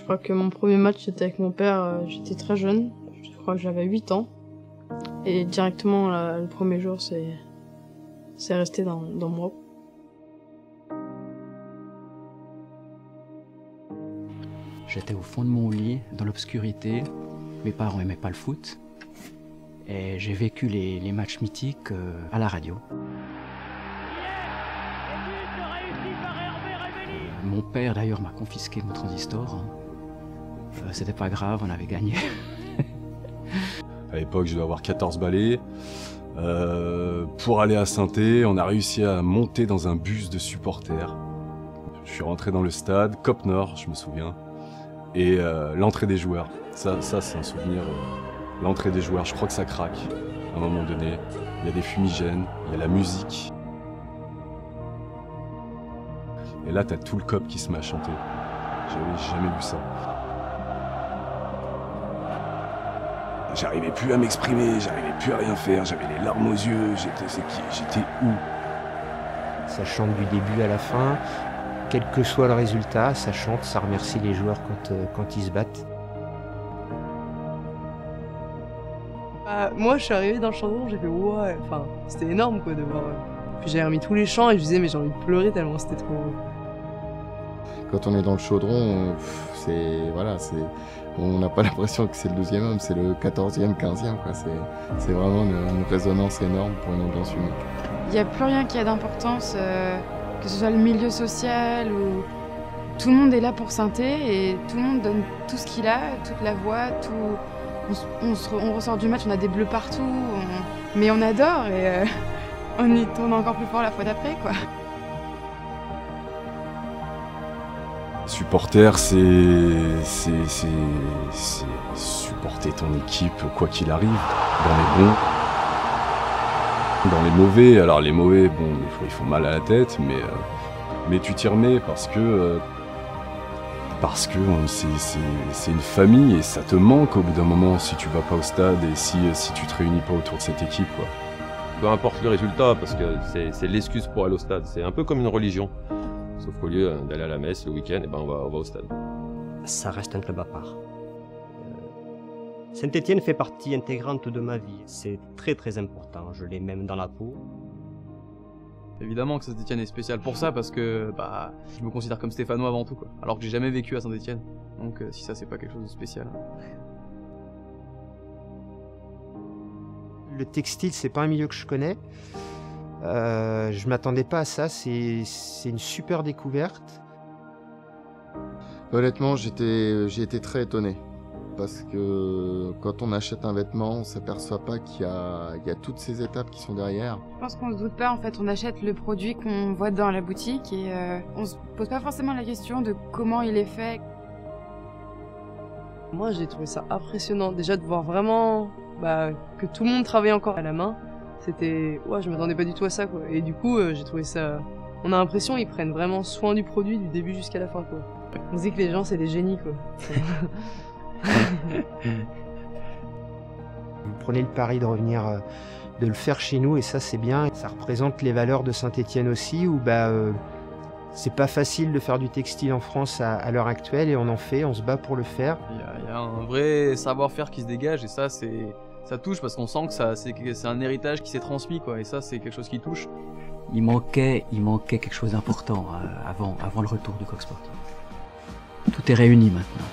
crois que mon premier match c'était avec mon père, j'étais très jeune, je crois que j'avais 8 ans. Et directement le premier jour c'est resté dans moi. J'étais au fond de mon lit, dans l'obscurité. Mes parents n'aimaient pas le foot. Et j'ai vécu les matchs mythiques à la radio. Mon père d'ailleurs m'a confisqué mon transistor. C'était pas grave, on avait gagné. À l'époque, je devais avoir 14 balais. Pour aller à Saint-Étienne, on a réussi à monter dans un bus de supporters. Je suis rentré dans le stade, Cop Nord, je me souviens. Et l'entrée des joueurs, ça c'est un souvenir. L'entrée des joueurs, je crois que ça craque à un moment donné. Il y a des fumigènes, il y a la musique. Et là, t'as tout le Cop qui se met à chanter. J'avais jamais vu ça. J'arrivais plus à m'exprimer, j'arrivais plus à rien faire, j'avais les larmes aux yeux, j'étais où? Ça chante du début à la fin. Quel que soit le résultat, ça chante, ça remercie les joueurs quand ils se battent. Moi, je suis arrivée dans le chaudron, j'ai fait ouais, enfin, c'était énorme quoi de voir. Puis j'ai remis tous les chants et je disais mais j'ai envie de pleurer tellement c'était trop. Quand on est dans le chaudron, on n'a pas l'impression que c'est le 12e homme, c'est le 14e, 15e. C'est vraiment une résonance énorme pour une ambiance unique. Il n'y a plus rien qui a d'importance, que ce soit le milieu social ou... Tout le monde est là pour Saint-Étienne et tout le monde donne tout ce qu'il a, toute la voix, tout... On ressort du match, on a des bleus partout, mais on adore et on y tourne encore plus fort la fois d'après, quoi. Supporter, c'est supporter ton équipe quoi qu'il arrive, dans les bons, dans les mauvais. Alors les mauvais, bon, ils font mal à la tête, mais tu t'y remets parce que c'est une famille et ça te manque au bout d'un moment si tu vas pas au stade et si tu te réunis pas autour de cette équipe, quoi. Peu importe le résultat, parce que c'est l'excuse pour aller au stade. C'est un peu comme une religion. Sauf qu'au lieu d'aller à la messe le week-end, on va au stade. Ça reste un club à part. Saint-Étienne fait partie intégrante de ma vie. C'est très très important, je l'ai même dans la peau. Évidemment que Saint-Étienne est spécial pour ça parce que je me considère comme stéphanois avant tout, quoi. Alors que j'ai jamais vécu à Saint-Étienne. Donc si ça c'est pas quelque chose de spécial. Le textile, c'est pas un milieu que je connais. Je m'attendais pas à ça, c'est une super découverte. Honnêtement, j'ai été très étonné. Parce que quand on achète un vêtement, on s'aperçoit pas qu'il y a toutes ces étapes qui sont derrière. Je pense qu'on se doute pas, en fait, on achète le produit qu'on voit dans la boutique et on se pose pas forcément la question de comment il est fait. Moi j'ai trouvé ça impressionnant, déjà de voir vraiment que tout le monde travaille encore à la main. C'était... Ouais, je m'attendais pas du tout à ça, quoi. Et du coup, j'ai trouvé ça... On a l'impression qu'ils prennent vraiment soin du produit du début jusqu'à la fin, quoi. On se dit que les gens, c'est des génies, quoi. Vous prenez le pari de revenir, de le faire chez nous, et ça, c'est bien. Ça représente les valeurs de Saint-Étienne aussi, où c'est pas facile de faire du textile en France à l'heure actuelle, et on en fait, on se bat pour le faire. Il y a un vrai savoir-faire qui se dégage, et ça touche parce qu'on sent que c'est un héritage qui s'est transmis, quoi, et ça c'est quelque chose qui touche. Il manquait quelque chose d'important avant le retour du Coq Sportif. Tout est réuni maintenant.